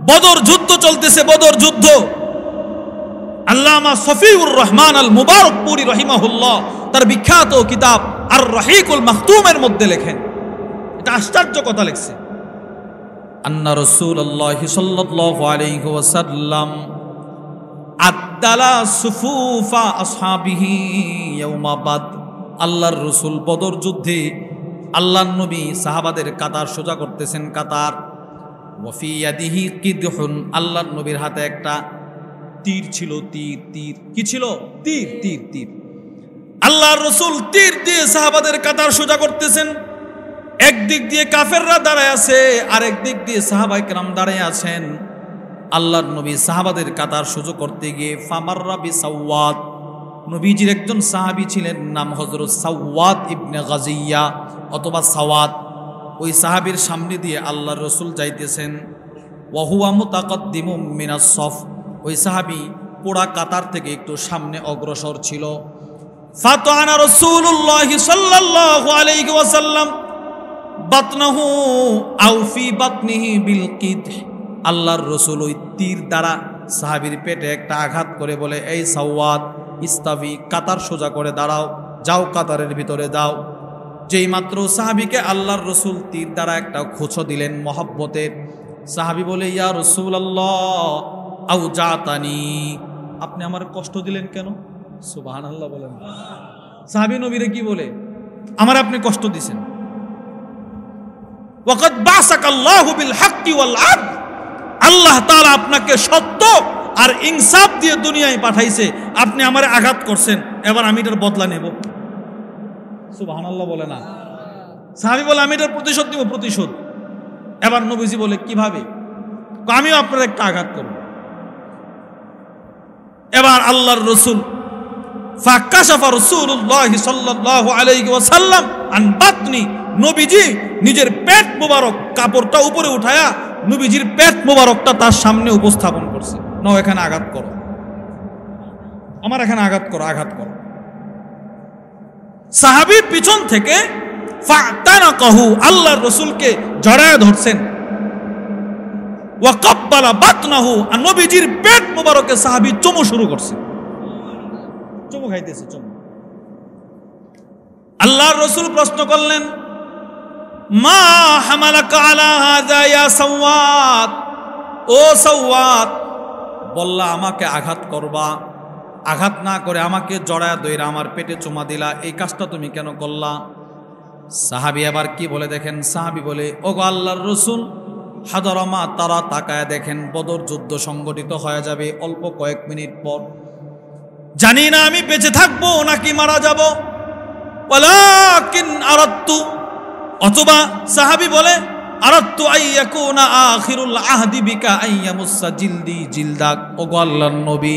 বদর যুদ্ধ চলতেছে, বদর যুদ্ধ। আল্লামা শফিউর রহমান আল মুবারকপুরি রহিমাহুল্লাহ তার বিখ্যাত কিতাব আর রহিকুল মাখতুমের মধ্যে লেখেন, এটা আশ্চর্য কথা লিখছে, আন্না রাসূলুল্লাহ সাল্লাল্লাহু আলাইহি ওয়াসাল্লাম আদালা সুফুফা আসহাবিহি ইয়াউমা বাদ। আল্লাহর রাসূল বদর যুদ্ধে আল্লাহর নবী সাহাবাদের কাতার সোজা করতেছেন, কাতার। ওয়াফি ইয়াদিহি কিদহুন, আল্লাহর নবীর হাতে একটা তীর ছিল, তীর। তীর কি ছিল? তীর, তীর, তীর। আল্লাহর রাসূল তীর দিয়ে সাহাবাদের কাতার সোজা করতেছেন। একদিক দিয়ে কাফেররা দাঁড়ায় আছে, আরেক দিক দিয়ে সাহাবায়ে কেরাম দাঁড়ায় আছেন। আল্লাহর নবী সাহাবাদের কাতার সোজা করতে গিয়ে ফামাররা বিসাওয়াত, নবীজির একজন সাহাবী ছিলেন, নাম হযরত সাওয়াত ইবনে গাজিয়া অথবা সাওয়াত। ওই সাহাবীর সামনে দিয়ে আল্লাহর রাসূল যাইতেছেন। ওয়া হুয়া মুতাকাদ্দিমুম মিনাস সফ, ওই সাহাবী পুরা কাতার থেকে একটু সামনে অগ্রসর ছিল। ফাতানা রাসূলুল্লাহ সাল্লাল্লাহু আলাইহি ওয়াসাল্লাম বাতনাহু আও ফি বাতনিহি বিল কিদ, আল্লাহর রাসূল ওই তীর দ্বারা সাহাবীর পেটে একটা আঘাত করে বলে, এই সাওয়াত ইস্তাবি, কাতার সোজা করে দাঁড়াও, যাও কাতারের ভিতরে দাও। যেই মাত্র সাহাবীকে আল্লাহর রাসূল তীর দ্বারা একটা খোঁচো দিলেন মহব্বতের, সাহাবী বলে, ইয়া রাসূলুল্লাহ আও জাতানি, আপনি আমার কষ্ট দিলেন কেন? সুবহানাল্লাহ বলেন। সাহাবী নবীরে কি বলে? আমার আপনি কষ্ট দিছেন। ওয়াকাদ বাসাকাল্লাহু বিল হাক্কি ওয়াল আদল, আল্লাহ তাআলা আপনাকে সত্য আর ইনসাফ দিয়ে দুনিয়ায় পাঠাইছে, আপনি আমারে আঘাত করছেন, এবার আমি এটার বদলা নেব। সুবহানাল্লাহ বলে না? সাহাবী বলে, আমি এটার প্রতিশোধ নিব, প্রতিশোধ। এবার নবীজি বলে, কিভাবে? আমিও আপনার একটা আঘাত করব। এবার আল্লাহর রাসূল ফাকাশাফা রাসূলুল্লাহ সাল্লাল্লাহু আলাইহি ওয়াসাল্লাম আন বাতনি, নবীজি নিজের পেট মোবারক কাপড়টা উপরে উঠায়া নবীজির পেট মোবারকটা তার সামনে উপস্থাপন করছে। নাও এখানে আঘাত করো, আমার এখানে আঘাত করো, আঘাত করো। সাহাবী পিছন থেকে ফাতানাকাহু, আল্লাহর রাসূলকে জড়ায় ধরছেন। ওয়া কাব্বালা বাতনাহু, আর নবীজির পেট মোবারকে সাহাবী চুমু শুরু করছে, চুমু খাইতেছে, চুমু। আল্লাহর রাসূল প্রশ্ন করলেন, মা হামালাকা আলা হাযা ইয়া সাওয়াত, ও সাওয়াত, বললা আমাকে আঘাত করবা, আঘাত না করে আমাকে জড়ায় ধইরা আমার পেটে চুমা দিলা, এই কাজটা তুমি কেন করলা? সাহাবী আবার কি বলে দেখেন, সাহাবী বলে, ওগো আল্লাহর রাসূল, হাদারামা তারা, তাকায় দেখেন বদর যুদ্ধ সংগঠিত হয়ে যাবে অল্প কয়েক মিনিট পর, জানি না আমি বেঁচে থাকবো নাকি মারা যাব। ওয়ালাকিন আরাদতু, অথবা সাহাবী বলে, আরাদতু আইয়াকুনা আখিরুল আহদি বিকা আইয়ামুসা জিলদি জিলদাক, ওগো আল্লাহর নবী,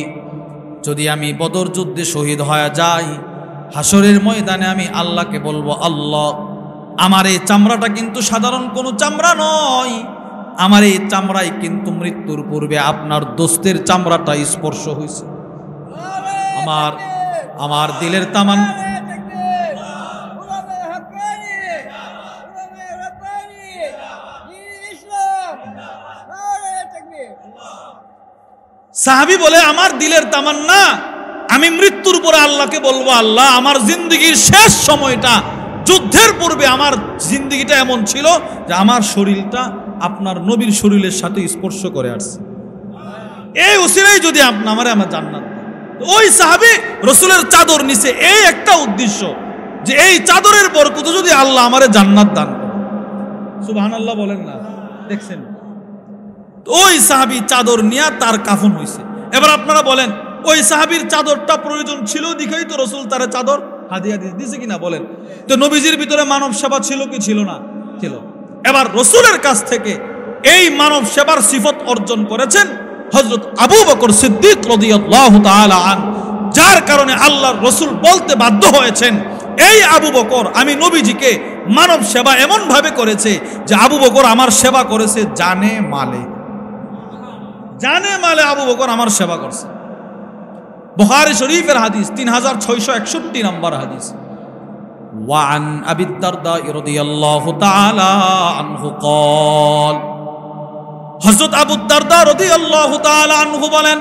যদি আমি বদর যুদ্ধে শহীদ হয়ে যাই, হাসরের ময়দানে আমি আল্লাহকে বলবো, আল্লাহ আমার এই চামড়াটা কিন্তু সাধারণ কোনো চামড়া নয়, আমার এই চামড়ায় কিন্তু মৃত্যুর পূর্বে আপনার দোস্তের চামড়াটা স্পর্শ হয়েছে। আমার দিলের তামান, সাহাবী বলে, আমার দিলের তামান্না, আমি মৃত্যুর পরে আল্লাহকে বলবো, আল্লাহ আমার জিন্দগির শেষ সময়টা, যুদ্ধের পূর্বে আমার জিন্দগিটা এমন ছিল যে আমার শরীরটা আপনার নবীর শরীরের সাথে স্পর্শ করে আসছে, এই উসিলাই যদি আপনি আমার জান্নাত। ওই সাহাবী রাসূলের চাদর নিচে এই একটা উদ্দেশ্য, যে এই চাদরের বরকতে যদি আল্লাহ আমারে জান্নাত দান করে। সুবহানাল্লাহ বলেন না? দেখছেন, ওই সাহাবী চাদর নিয়ে তার কাফন হয়েছে। এবার আপনারা বলেন, ওই সাহাবীর চাদরটা প্রয়োজন ছিল দিকেই তো রাসূল তার চাদর হাদিয়া দিয়েছে কিনা বলেন? তো নবীজির ভিতরে মানব সেবা ছিল কি ছিল না? ছিল। এবার রাসূলের কাছ থেকে এই মানব সেবার সিফত অর্জন করেছেন হযরত আবু বকর সিদ্দিক রাদিয়াল্লাহু তাআলা আন, যার কারণে আল্লাহর রাসূল বলতে বাধ্য হয়েছেন, এই আবু বকর আমি নবীজিকে মানব সেবা এমন ভাবে করেছে যে আবু বকর আমার সেবা করেছে জানে মালে, জানে মালে আবু বকর আমার সেবা করছে। বুখারী শরীফের হাদিস 3661 নম্বর হাদিস। ওয়ান আবি দারদা রাদিয়াল্লাহু তাআলা আনহু قال হযরত আবু দারদা রাদিয়াল্লাহু তাআলা আনহু বলেন,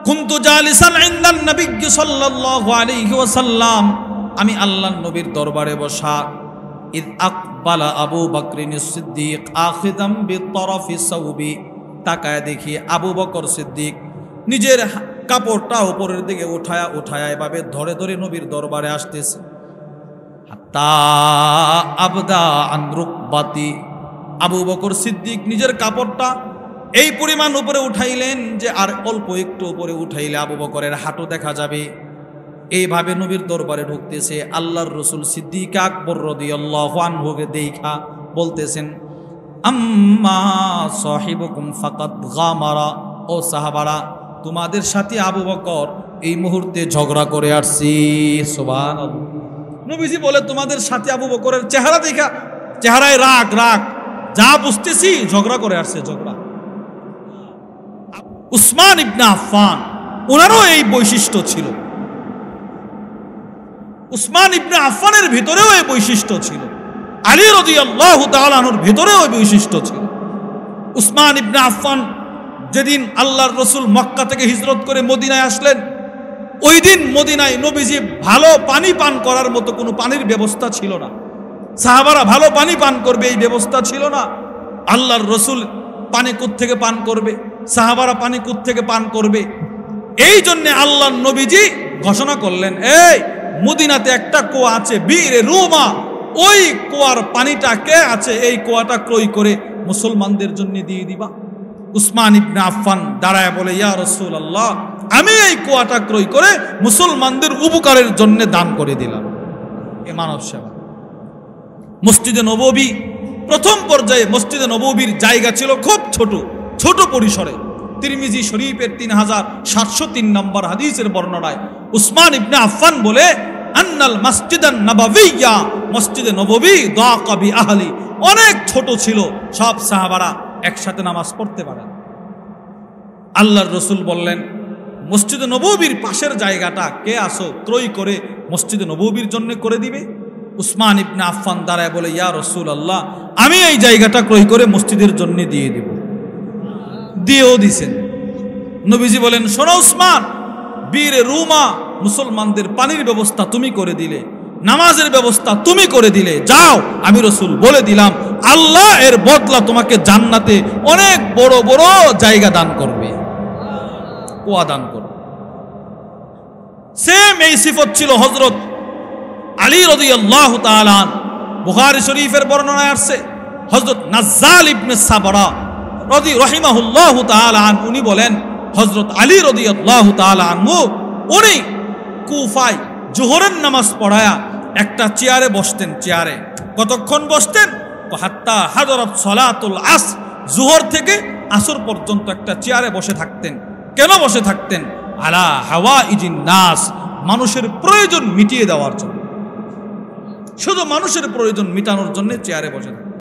কুনতু জালিসান ইনদান নবী সাল্লাল্লাহু আলাইহি ওয়াসাল্লাম, আমি আল্লাহর নবীর দরবারে বসা। ইদ আকবালা আবু বকরিন সিদ্দিক আখিদাম বিতরফি সাউবি, তাকায় দেখি আবু বকর সিদ্দিক নিজের কাপড়টা উপরের দিকে উঠায়া এভাবে ধরে ধরে নবীর দরবারে আসতেছে। হাত্তা আবদা আন রুকবাতি, আবু বকর সিদ্দিক নিজের কাপড়টা এই পরিমাণ উপরে উঠাইলেন যে আর অল্প একটু উপরে উঠাইলে আবু বকরের হাঁটু দেখা যাবে। এইভাবে নবীর দরবারে ঢুকতেছে। আল্লাহর রসুল সিদ্দিক আকবর রাদিয়াল্লাহু আনহুকে দেখা বলতেছেন, আম্মা সাহিবুকুম ফাকাদ গামারা, ও সাহাবারা, তোমাদের সাথে আবু বকর এই মুহূর্তে ঝগড়া করে আসছি। সুবহানাল্লাহ। নবীজি বলে, তোমাদের সাথে আবু বকরের চেহারা দেখা, চেহারায় রাগ রাগ, যা বুঝতেছি ঝগড়া করে আসছে, ঝগড়া। উসমান ইবনে আফফান, ওনারও এই বৈশিষ্ট্য ছিল। উসমান ইবনে আফফানের ভিতরেও এই বৈশিষ্ট্য ছিল। আলী রাদিয়াল্লাহু তাআলা আনহুর ভিতরেও এই বৈশিষ্ট্য ছিল। উসমান ইবনে আফফান যেদিন আল্লাহর রসুল মক্কা থেকে হিজরত করে মদিনায় আসলেন, ওই দিন মদিনায় নবীজি ভালো পানি পান করার মতো কোনো পানির ব্যবস্থা ছিল না। সাহাবারা ভালো পানি পান করবে এই ব্যবস্থা ছিল না। আল্লাহর রসুল পানি থেকে পান করবে, সাহাবারা পানি থেকে পান করবে। এই জন্যে আল্লাহর নবীজি ঘোষণা করলেন, এই মদিনাতে একটা কুয়া আছে, বীরে রুমা, ওই কুয়ার পানিটা কে আছে, এই কুয়াটা ক্রয় করে মুসলমানদের জন্য দিয়ে দিবা। উসমান ইবনে আফফান দাঁড়ায় বলে, ইয়া রাসূলুল্লাহ, আমি এই কুয়াটা ক্রয় করে মুসলমানদের উপকারের জন্য দান করে দিলাম। এ মানব সেবা। মসজিদে নববী, প্রথম পর্যায়ে মসজিদে নববীর জায়গা ছিল খুব ছোট পরিসরে। তিরমিজি শরীফের 3703 নম্বর হাদিসের বর্ণনায় উসমান ইবনে আফফান বলে, আন্নাল মসজিদান নববিয়্যা, মসজিদে নববী দাকা বি আহলি, অনেক ছোট ছিল, সব সাহাবারা একসাথে নামাজ পড়তে পারে। আল্লাহর রসুল বললেন, মসজিদে নববীর পাশের জায়গাটা কে আসো ক্রয় করে মসজিদে নববীর জন্য করে দিবে। উসমান ইবনে আফফান দাঁড়ায় বলে, ইয়া রাসূলুল্লাহ, আমি এই জায়গাটা ক্রয় করে মসজিদের জন্য দিয়ে দেব। দিয়েও দিছেন। নবীজি বলেন, শোনো উসমান, বীরে রুমা, মুসলমানদের পানির ব্যবস্থা তুমি করে দিলে, নামাজের ব্যবস্থা তুমি করে দিলে, যাও, আমি রসুল বলে দিলাম আল্লাহ এর বদলা তোমাকে জান্নাতে অনেক বড় বড় জায়গা দান করবে, কুয়া দান করবে। সেম এই সিফত ছিল হযরত আলী রাদিয়াল্লাহু তাআলা আনহু। বুখারী শরীফের বর্ণনায় আসছে, হযরত নাজ্জাল ইবনে সাবরা রাহিমাহুল্লাহু তাআলা আনহু, উনি বলেন, হযরত আলী রাদিয়াল্লাহু তাআলা আনহু উনি কুফায় জোহরের নামাজ পড়ায়া একটা চেয়ারে বসতেন। চেয়ারে কতক্ষণ বসতেন? হাত্তা হাদরাত সালাতুল আসর, জোহর থেকে আসর পর্যন্ত একটা চেয়ারে বসে থাকতেন। কেন বসে থাকতেন? আলা হাওয়াইজিন নাস, মানুষের প্রয়োজন মিটিয়ে দেওয়ার জন্য, শুধু মানুষের প্রয়োজন মিটানোর জন্য চেয়ারে বসে থাকতেন।